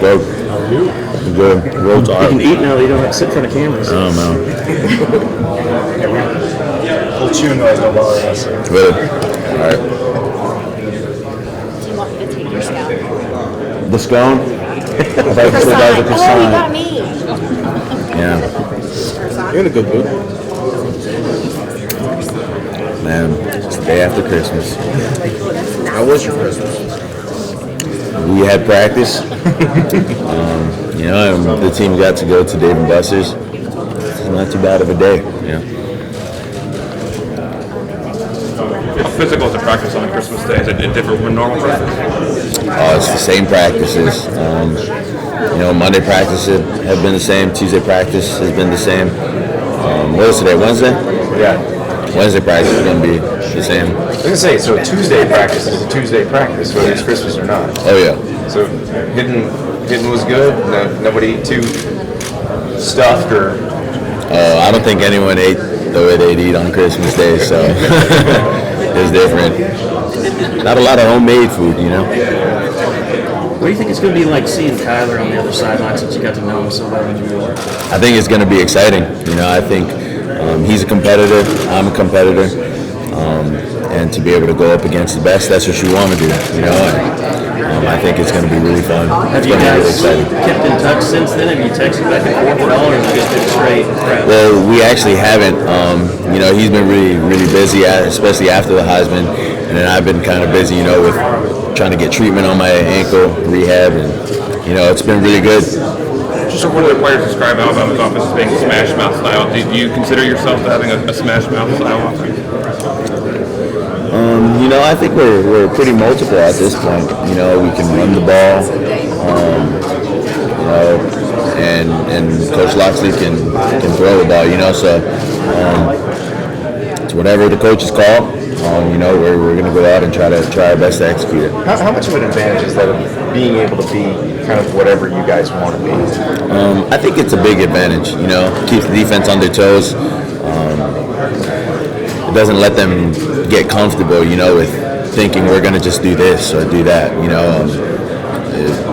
stoked. Good. Roll You can eat now that you don't have to sit in front of cameras. I don't know. Little chewing noise don't bother us. Really? All right. Do you want me to take your scalp? The scone? I thought you said that was a Oh, you croissant. got me. Yeah. You're in a good mood. Man, it's the day after Christmas. How was your Christmas? We had practice. You know, and the team got to go to Dave & Buster's. It's not too bad of a day, you know. How physical is the practice on Christmas Day? Is it different from normal practice? It's the same practices. You know, Monday practices have been the same. Tuesday practice has been the same. What is today, Wednesday? Yeah. Wednesday practice is going to be the same. I was going to say, so Tuesday practice is a Tuesday practice, whether it's Christmas or not. Oh, yeah. So hitting was good? Nobody too stuffed or... I don't think anyone ate the way they'd eat on Christmas Day, so it's different. Not a lot of homemade food, you know. What do you think it's going to be like seeing Tyler on the other sideline since you got to know him so well in New York? I think it's going to be exciting. You know, I think he's a competitor. I'm a competitor. And to be able to go up against the best, that's what you want to do, you know. And I think it's going to be really fun. Have It's you going to be really guys exciting. kept in touch since then? Have you texted back and forth at all, or has it just been straight? Well, we actually haven't. You know, he's been really, really busy, especially after the Heisman. And then I've been kind of busy, you know, with trying to get treatment on my ankle, rehab, and, you know, it's been really good. So one of the players describe Alabama's offense as being smash mouth style. Do you consider yourself having a smash mouth style offense? You know, I think we're pretty multiple at this point. You know, we can run the ball, you know, and Coach Loxley can throw the ball, you know, so it's whatever the coaches call. You know, we're going to go out and try our best to execute it. How much of an advantage is that of being able to be kind of whatever you guys want to be? I think it's a big advantage, you know, keeps the defense on their toes. It doesn't let them get comfortable, you know, with thinking we're going to just do this or do that, you know.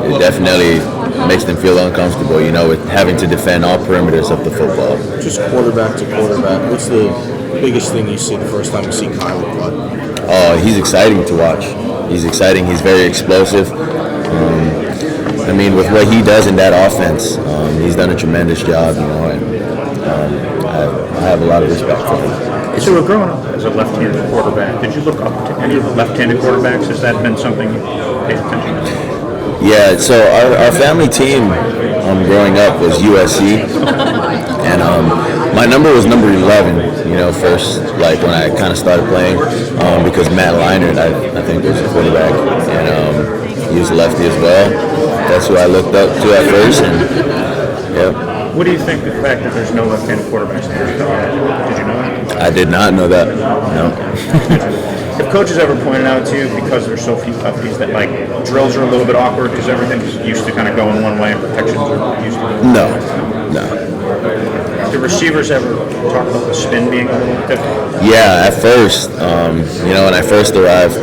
It definitely makes them feel uncomfortable, you know, with having to defend all perimeters of the football. Just quarterback to quarterback, what's the biggest thing you see the first time you see Kyler play? Oh, he's exciting to watch. He's exciting. He's very explosive. I mean, with what he does in that offense, he's done a tremendous job, you know, and I have a lot of respect for him. So we're growing up as a left-handed quarterback. Did you look up to any of the left-handed quarterbacks? Has that been something you paid attention to? Yeah, so our family team growing up was USC, and my number was number 11, you know, first, like when I kind of started playing, because Matt Leinart, I think, was a quarterback, and he was a lefty as well. That's who I looked up to at first, and yeah. What do you think the fact that there's no left-handed quarterbacks in the NFL? Did you know that? I did not know that, no. Have coaches ever pointed out to you, because there's so few lefties, that like drills are a little bit awkward because everything's used to kind of going one way and protections are used to? No. Do receivers ever talk about the spin being a little different? Yeah, at first, you know, when I first arrived,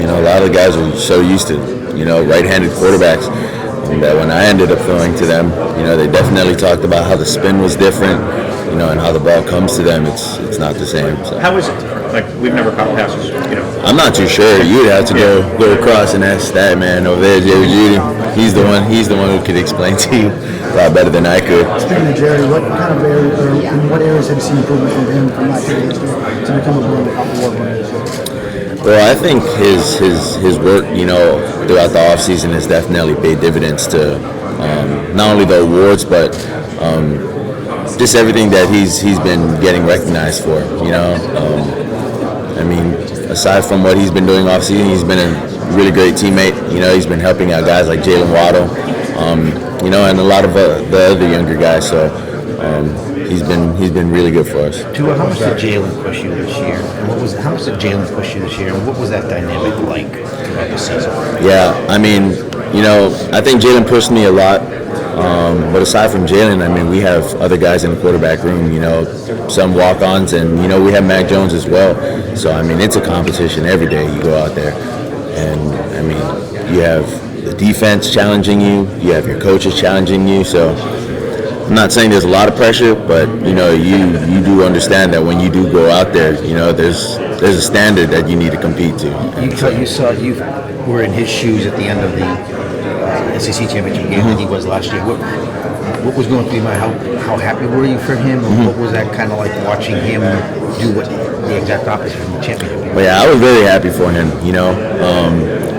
you know, a lot of the guys were so used to, you know, right-handed quarterbacks, that when I ended up throwing to them, you know, they definitely talked about how the spin was different, you know, and how the ball comes to them. It's not the same. So. How is it different? Like, we've never caught passes, you know. I'm not too sure. You'd have to go across and ask that man over there, Jerry Judy. He's the one who could explain to you a lot better than I could. Speaking of Jerry, what kind of area, or in what areas have you seen improvement from him from last year to become a award winner? Well, I think his work, you know, throughout the offseason has definitely paid dividends to not only the awards, but just everything that he's been getting recognized for, you know. I mean, aside from what he's been doing offseason, he's been a really great teammate. You know, he's been helping out guys like Jalen Waddle, you know, and a lot of the other younger guys. So he's been really good for us. Tua, how much did Jalen push you this year? And how much did Jalen push you this year? And what was that dynamic like throughout the season? Yeah, I mean, you know, I think Jalen pushed me a lot. But aside from Jalen, I mean, we have other guys in the quarterback room, you know, some walk-ons, and, you know, we have Mac Jones as well. So, I mean, it's a competition every day you go out there. And, I mean, you have the the defense challenging you. You have your coaches challenging you. So I'm not saying there's a lot of pressure, but you do understand that when you do go out there, there's a standard that you need to compete to. You were in his shoes at the end of the SEC championship game that he was last year. What was going through your mind? How happy were you for him? And what was that kind of like watching him do the exact opposite from the championship game? But yeah, I was very happy for him.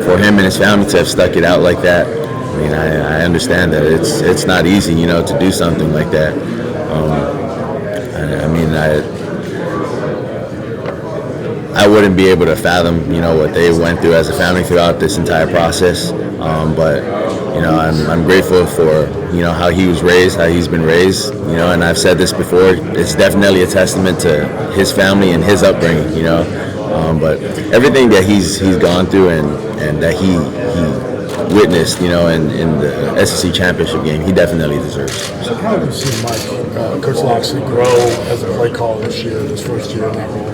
For him and his family to have stuck it out like that. I mean, I understand that it's not easy, to do something like that. I wouldn't be able to fathom, what they went through as a family throughout this entire process. But I'm grateful for how he was raised, how he's been raised. And I've said this before. It's definitely a testament to his family and his upbringing. But everything that he's gone through and that he witnessed, in the SEC championship game, he definitely deserves. So how have you seen Coach Loxley grow as a play caller this year, this first year in that role?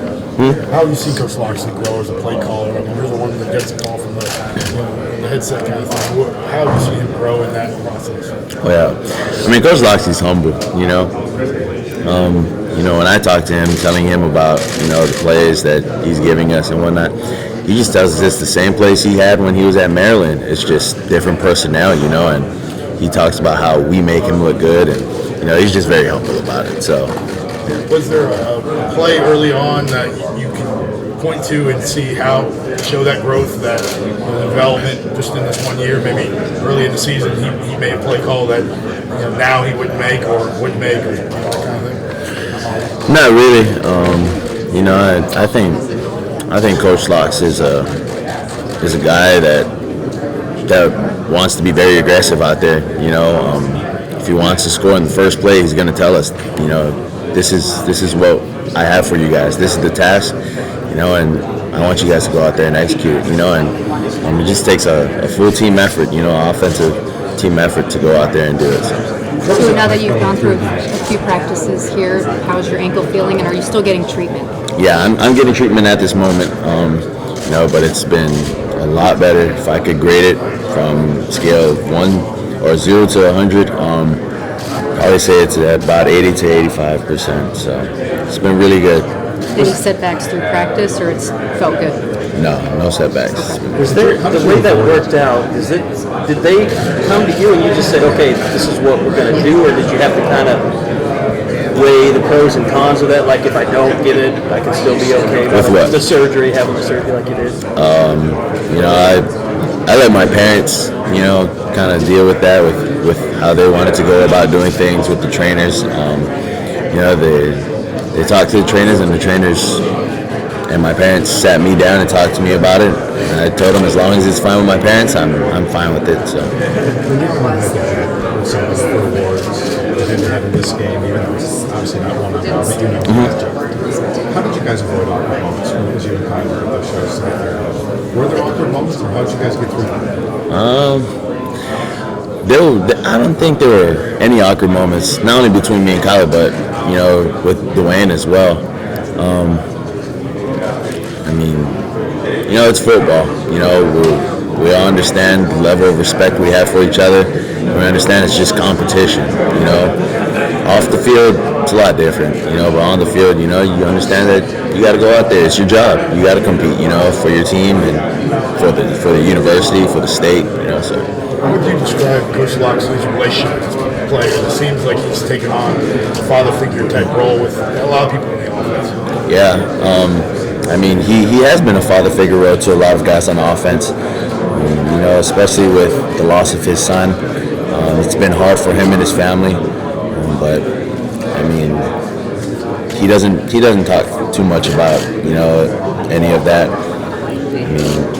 How have you seen Coach Loxley grow as a play caller? I mean, you're the one that gets the ball from the headset kind of thing. How have you seen him grow in that process? Oh yeah, I mean, Coach Loxley's humble. When I talk to him, telling him about the plays that he's giving us and whatnot, he just tells us it's the same plays he had when he was at Maryland. It's just different personnel, and he talks about how we make him look good, and he's just very humble about it. So, was there a play early on that you can point to and show that growth, that development just in this 1 year? Maybe early in the season he made a play call that now he wouldn't make or would make, or that kind of thing. Not really. I think Coach Locks is a guy that wants to be very aggressive out there. If he wants to score in the first play, he's going to tell us, this is what I have for you guys. This is the task, and I want you guys to go out there and execute. And it just takes a full team effort, offensive team effort to go out there and do it. So now that you've gone through a few practices here, how's your ankle feeling, and are you still getting treatment? Yeah, I'm getting treatment at this moment, but it's been a lot better. If I could grade it from scale of 1 or 0 to 100, I would say it's at about 80 to 85%. So it's been really good. Any setbacks through practice, or it's felt good? No setbacks. Was there the way that worked out? Did they come to you and you just said, okay, this is what we're going to do, or did you have to kind of weigh the pros and cons of that? Like, if I don't get it, I can still be okay with what? The surgery, having the surgery like you did. I let my parents, kind of deal with that, with how they wanted to go about doing things with the trainers. They talked to the trainers, and the trainers and my parents sat me down and talked to me about it. And I told them as long as it's fine with my parents, I'm fine with it. So. When you come head to head with some of the awards that didn't have in this game, even though it's obviously not one-on-one, but how did you guys avoid awkward moments when it was you and Kyler at those shows to get there? Were there awkward moments, or how did you guys get through that? I don't think there were any awkward moments, not only between me and Kyler, but with Dwayne as well. It's football. We all understand the level of respect we have for each other. We understand it's just competition. Off the field, it's a lot different. But on the field, you understand that you got to go out there. It's your job. You got to compete. For your team and for the university, for the state. So. How would you describe Coach Loxley's relationship with players? It seems like he's taken on a father figure type role with a lot of people in the offense. Yeah. He has been a father figure role to a lot of guys on the offense. Especially with the loss of his son. It's been hard for him and his family. But he doesn't talk too much about any of that.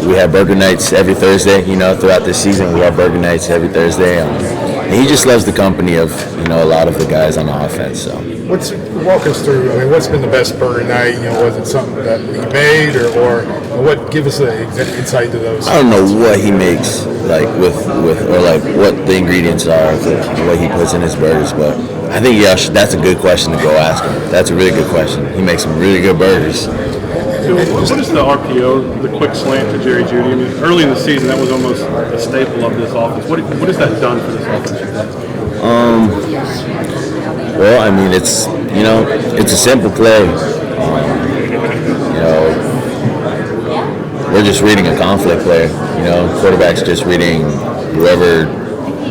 We have burger nights every Thursday. Throughout this season, we have burger nights every Thursday. And he just loves the company of a lot of the guys on the offense. So. Walk us through. What's been the best burger night? Was it something that he made, or what? Give us an insight to those. I don't know what he makes, like with or like what the ingredients are, what he puts in his burgers. But I think that's a good question to go ask him. That's a really good question. He makes some really good burgers. So what is the RPO, the quick slant to Jerry Jeudy? I mean, early in the season, that was almost a staple of this offense. What has that done for this offense? Well, I mean, it's a simple play. We're just reading a conflict play. Quarterback's just reading whoever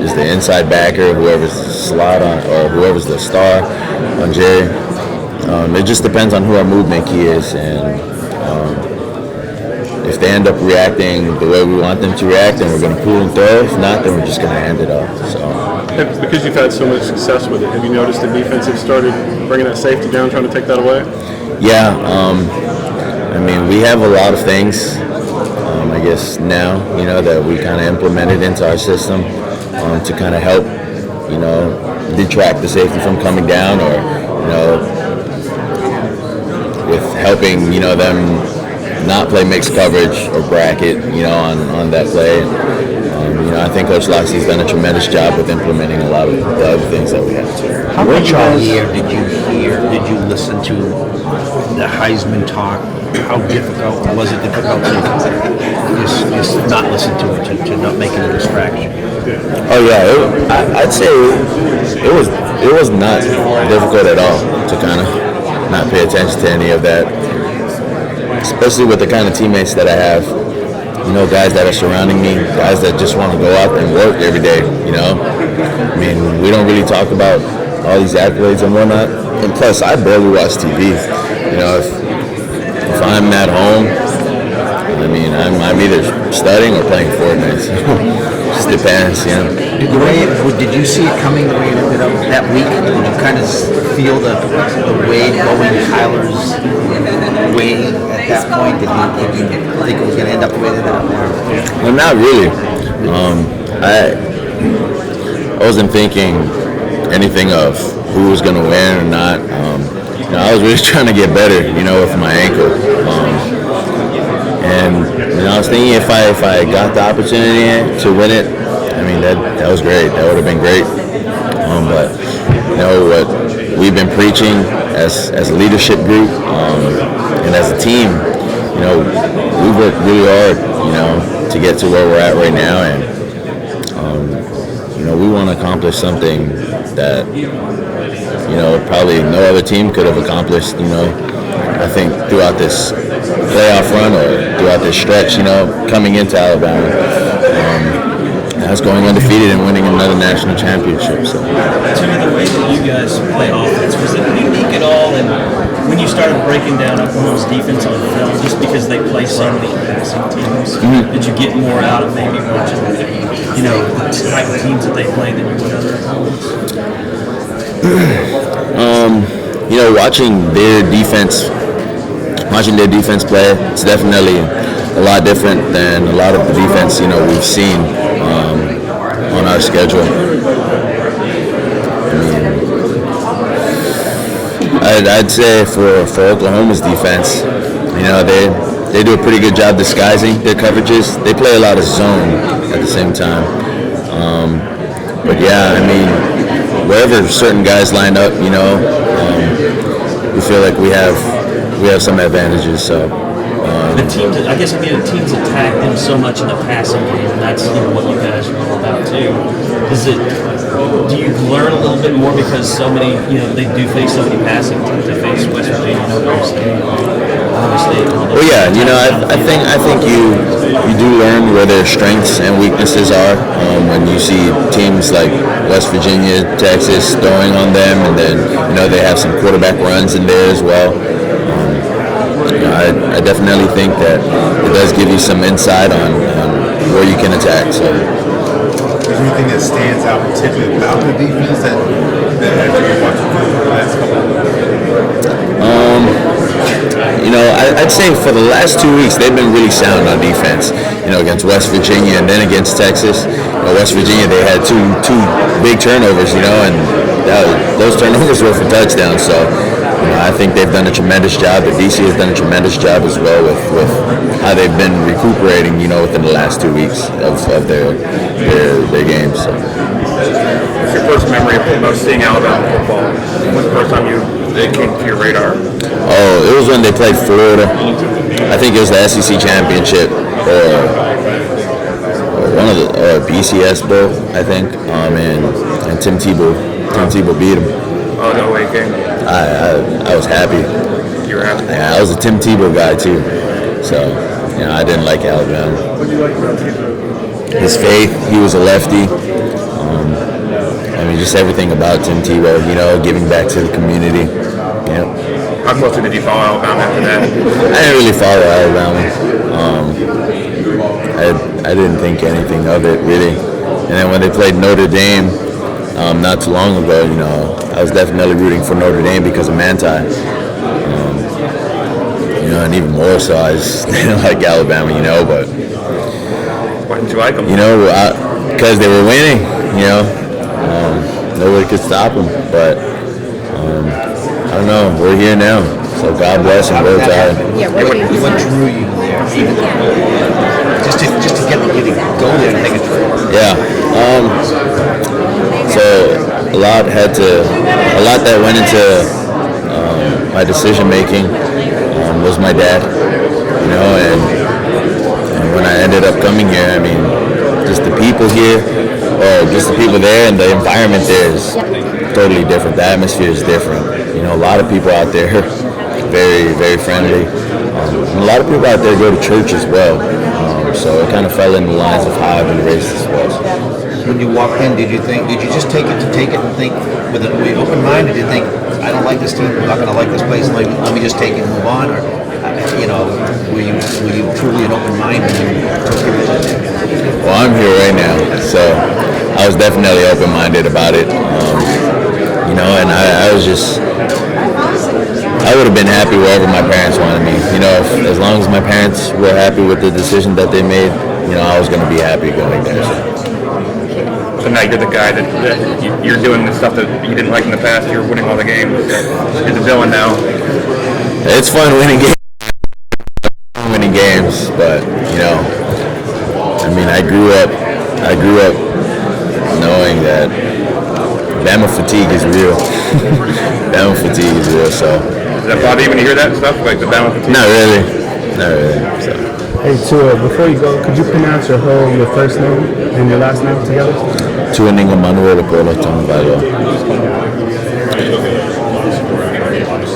is the inside backer, whoever's the slot on, or whoever's the star on Jerry. It just depends on who our movement key is, and if they end up reacting the way we want them to react, then we're going to pull and throw. If not, then we're just going to hand it off. So. Because you've had so much success with it, have you noticed the defense has started bringing that safety down, trying to take that away? Yeah, I mean, we have a lot of things, I guess now, that we kind of implemented into our system to kind of help, detract the safety from coming down, or, with helping, them not play mixed coverage or bracket, on that play. I think Coach Loxley's done a tremendous job with implementing a lot of the other things that we have to. How much all year did you listen to the Heisman talk? How difficult was it difficult to just not listen to it, to not make it a distraction? Oh yeah, I'd say it was not difficult at all to kind of not pay attention to any of that, especially with the kind of teammates that I have. Guys that are surrounding me, guys that just want to go out and work every day, I mean, we don't really talk about all these accolades and whatnot. And plus, I barely watch TV. If I'm at home, I mean, I'm either studying or playing Fortnite. So it just depends, Did you see it coming the way it ended up that week? Did you kind of feel the way going Kyler's way at that point? Did you think it was going to end up the way it ended up? Well, not really. I wasn't thinking anything of who was going to win or not. I was really trying to get better, with my ankle. And I was thinking if I got the opportunity to win it, I mean, that was great. That would have been great. But what we've been preaching as a leadership group and as a team, we've worked really hard, to get to where we're at right now, and we want to accomplish something that probably no other team could have accomplished. I think throughout this playoff run or throughout this stretch, coming into Alabama, as going undefeated and winning another national championship. So. Some of the ways that you guys play offense, was it unique at all? And when you started breaking down Oklahoma's defense on film, just because they play so many passing teams, did you get more out of maybe watching, the type of teams that they play than you would other opponents? Watching their defense play, it's definitely a lot different than a lot of the defense we've seen on our schedule. I mean, I'd say for Oklahoma's defense, they do a pretty good job disguising their coverages. They play a lot of zone at the same time. But yeah, I mean, wherever certain guys line up, we feel like we have some advantages. So the teams, the teams attack them so much in the passing game, and that's what you guys are all about too. Do you learn a little bit more because so many, they do face so many passing teams? They face West Virginia, Ohio State, Well, yeah, I think you do learn where their strengths and weaknesses are when you see teams like West Virginia, Texas throwing on them, and then they have some quarterback runs in there as well. I definitely think that it does give you some insight on where you can attack. So. Is there anything that stands out particularly about the defense that you're watching for the last couple of I'd say for the last 2 weeks they've been really sound on defense. Against West Virginia and then against Texas. West Virginia, they had two big turnovers, and those turnovers were for touchdowns. So I think they've done a tremendous job. The DC has done a tremendous job as well with how they've been recuperating, within the last 2 weeks of their games. So. What's your first memory of seeing Alabama football? When's the first time you it came to your radar? Oh, it was when they played Florida. I think it was the SEC championship or one of the BCS bowl, I think. And Tim Tebow beat him. Oh, the away game. I was happy. You were happy? Yeah, I was a Tim Tebow guy too. So, I didn't like Alabama. His faith, he was a lefty. Just everything about Tim Tebow, giving back to the community. Yeah. How closely did you follow Alabama after that? I didn't really follow Alabama. I didn't think anything of it, really. And then when they played Notre Dame not too long ago, I was definitely rooting for Notre Dame because of Manti. And even more so, I just didn't like Alabama, but... Why didn't you like them? Because they were winning, nobody could stop them. But, I don't know, we're here now. So God bless and go Tide. Yeah, what drew you there? Just to get you to go there and take a trip. Yeah. So a lot that went into my decision making was my dad, and when I ended up coming here, just the people here, or just the people there, and the environment there is totally different. The atmosphere is different. A lot of people out there, very, very friendly. And a lot of people out there go to church as well. So it kind of fell in the lines of how I've been raised as well. When you walked in, did you just take it and think with an open mind? Did you think, I don't like this team, I'm not going to like this place, let me just take it and move on? Or, were you truly an open mind when you took it? Well, I'm here right now, so I was definitely open-minded about it. And I was just, I would have been happy wherever my parents wanted me. As long as my parents were happy with the decision that they made, I was going to be happy going there. So now you're the guy that you're doing the stuff that you didn't like in the past. You're winning all the games. You're the villain now. It's fun winning games. But I grew up knowing that Bama fatigue is real. Bama fatigue is real. So. Does that bother you when you hear that stuff, like the Bama fatigue? Not really. So. Hey Tua, before you go, could you pronounce your first name and your last name together? Tua Tagovailoa.